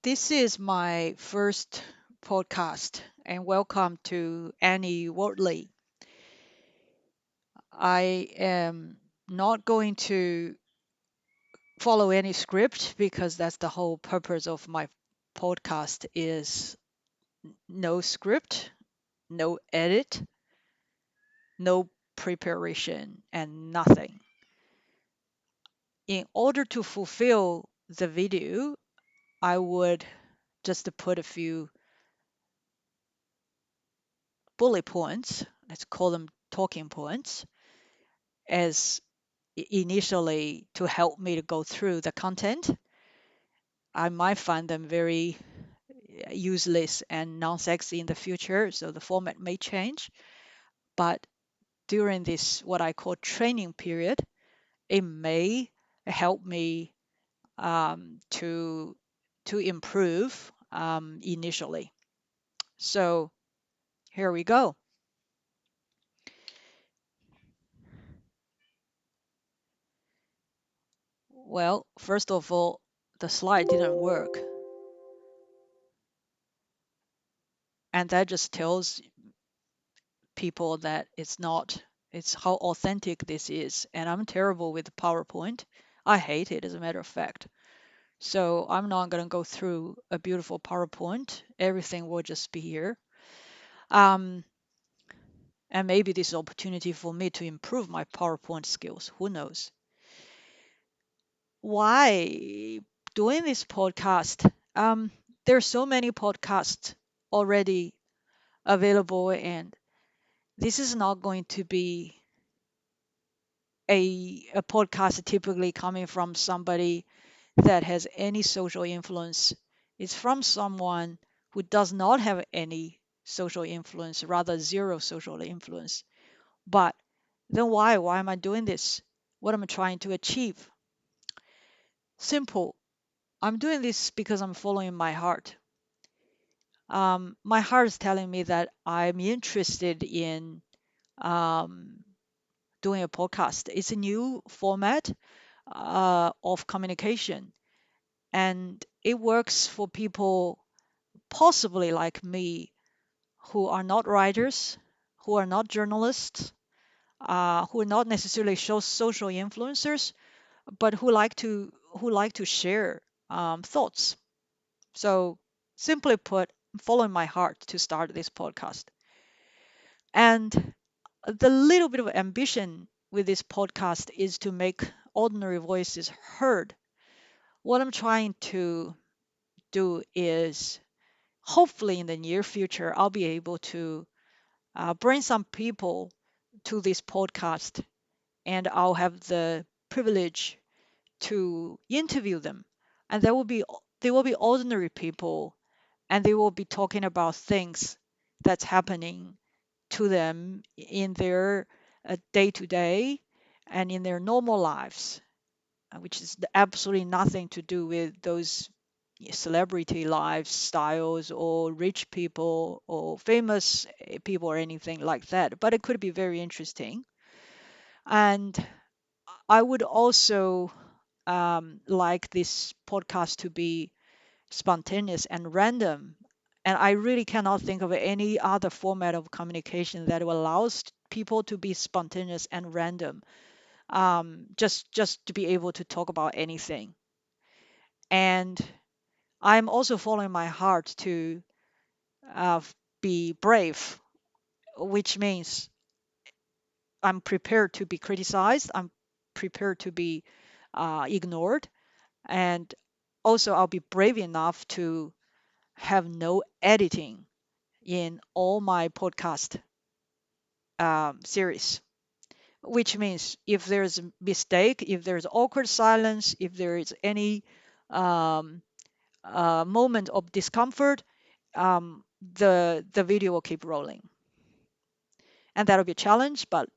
This is my first podcast, and welcome to Annie Wortley. I am not going to follow any script because that's the whole purpose of my podcast is no script, no edit, no preparation, and nothing. In order to fulfill the video, I would just put a few bullet points, let's call them talking points, as initially to help me to go through the content. I might find them very useless and non-sexy in the future, so the format may change. But during this, what I call training period, it may help me to improve initially. So here we go. Well, first of all, the slide didn't work, and that just tells people that it's how authentic this is. And I'm terrible with PowerPoint. I hate it, as a matter of fact. So I'm not going to go through a beautiful PowerPoint. Everything will just be here. Um, and maybe this is an opportunity for me to improve my PowerPoint skills. Who knows? Why doing this podcast? There's so many podcasts already available, and this is not going to be a podcast typically coming from somebody that has any social influence. It's from someone who does not have any social influence, rather zero social influence. But then why? Why am I doing this? What am I trying to achieve? Simple. I'm doing this because I'm following my heart. My heart is telling me that I'm interested in um, doing a podcast. It's a new format of communication, and it works for people possibly like me who are not writers, who are not journalists, who are not necessarily social influencers, but who like to share thoughts. So simply put, I'm following my heart to start this podcast. And the little bit of ambition with this podcast is to make ordinary voices heard. What I'm trying to do is hopefully in the near future, I'll be able to bring some people to this podcast, and I'll have the privilege to interview them. And they will be ordinary people, and they will be talking about things that's happening to them in their day to day and in their normal lives, which is absolutely nothing to do with those celebrity lifestyles or rich people or famous people or anything like that. But it could be very interesting. And I would also like this podcast to be spontaneous and random. And I really cannot think of any other format of communication that allows people to be spontaneous and random, just to be able to talk about anything. And I'm also following my heart to uh, be brave, which means I'm prepared to be criticized, I'm prepared to be ignored, and also I'll be brave enough to have no editing in all my podcast series, which means if there's a mistake, if there's awkward silence, if there is any um, moment of discomfort, the video will keep rolling, and that'll be a challenge. But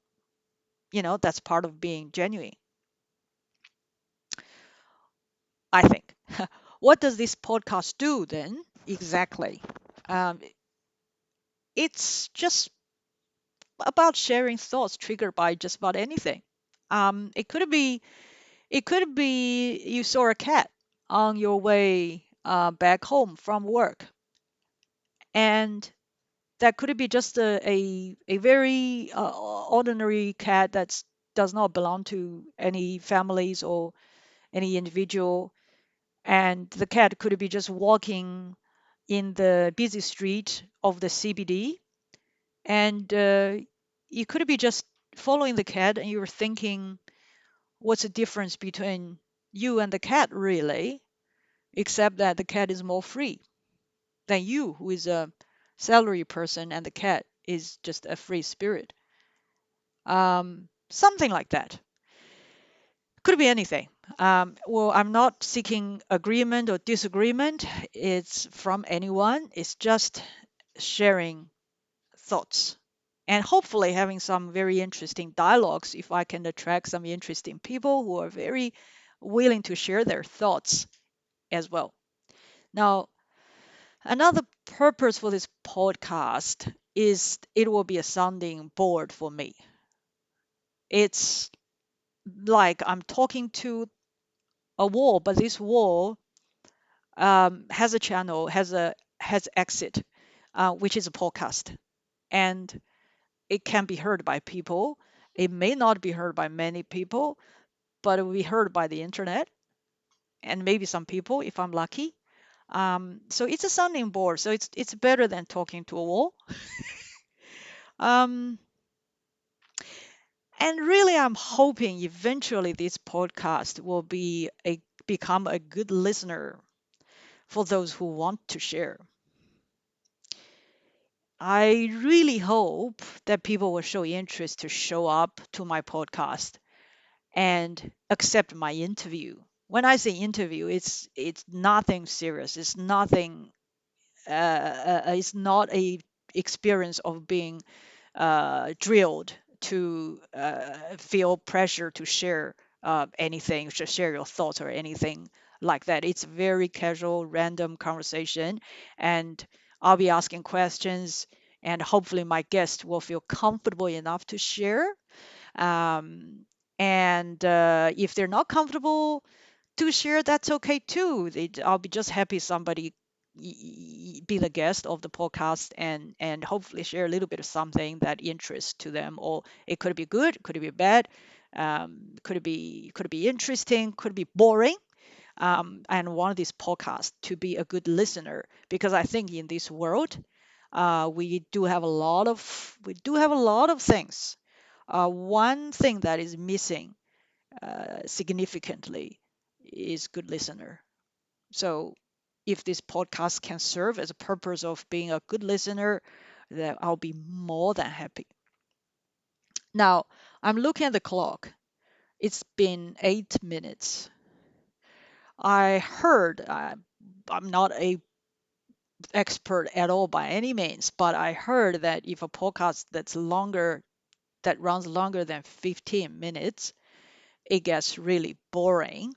that's part of being genuine, I think. What does this podcast do then exactly? Um, it's just about sharing thoughts triggered by just about anything. It could be you saw a cat on your way back home from work, and that could be just a very ordinary cat that does not belong to any families or any individual, and the cat could be just walking in the busy street of the CBD, and you could be just following the cat, and you're thinking, what's the difference between you and the cat, really? Except that the cat is more free than you, who is a salary person, and the cat is just a free spirit. Something like that. Could be anything. Well, I'm not seeking agreement or disagreement. It's from anyone. It's just sharing thoughts and hopefully having some very interesting dialogues if I can attract some interesting people who are very willing to share their thoughts as well. Now, another purpose for this podcast is it will be a sounding board for me. It's like I'm talking to a wall, but this wall has a channel, has exit, which is a podcast, and it can be heard by people. It may not be heard by many people, but it will be heard by the internet and maybe some people if I'm lucky. So it's a sounding board. So it's better than talking to a wall. Um, and really, I'm hoping eventually this podcast will become a good listener for those who want to share. I really hope that people will show interest to show up to my podcast and accept my interview. When I say interview, it's nothing serious. It's not a experience of being drilled to feel pressure to share anything, to share your thoughts or anything like that. It's very casual, random conversation, and I'll be asking questions, and hopefully my guest will feel comfortable enough to share. Um, and if they're not comfortable to share, that's okay too. I'll be just happy somebody be the guest of the podcast and hopefully share a little bit of something that interests to them. Or it could be good, could it be bad, could it be interesting, could it be boring. And I want this podcast to be a good listener because I think in this world, we do have a lot of things. One thing that is missing significantly is good listener. So if this podcast can serve as a purpose of being a good listener, then I'll be more than happy. Now, I'm looking at the clock. It's been 8 minutes. I heard, I'm not a expert at all by any means, but I heard that if a podcast that runs longer than 15 minutes, it gets really boring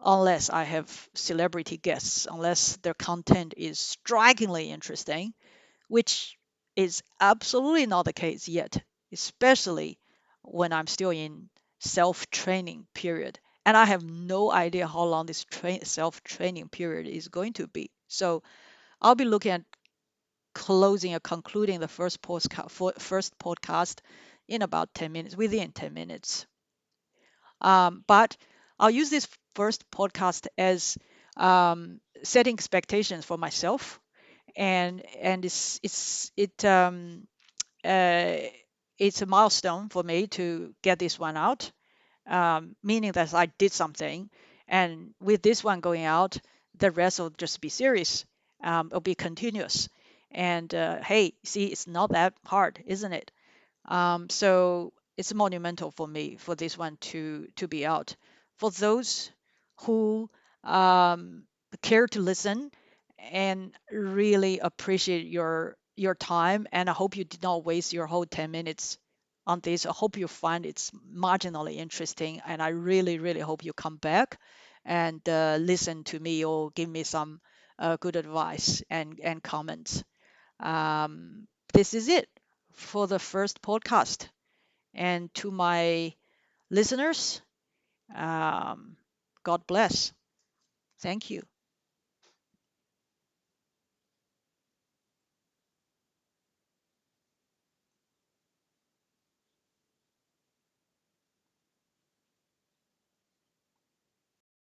unless I have celebrity guests, unless their content is strikingly interesting, which is absolutely not the case yet, especially when I'm still in self-training period. And I have no idea how long this self-training period is going to be. So I'll be looking at closing or concluding the first podcast in about 10 minutes, within 10 minutes. But I'll use this first podcast as setting expectations for myself, and uh, it's a milestone for me to get this one out, meaning that I did something, and with this one going out, the rest will just be series. It'll be continuous, and hey, see, it's not that hard, isn't it? So it's monumental for me for this one to be out. For those who um, care to listen and really appreciate your time, and I hope you did not waste your whole 10 minutes on this. I hope you find it's marginally interesting, and I really, really hope you come back and listen to me or give me some good advice and comments. This is it for the first podcast. And to my listeners, um, God bless. Thank you.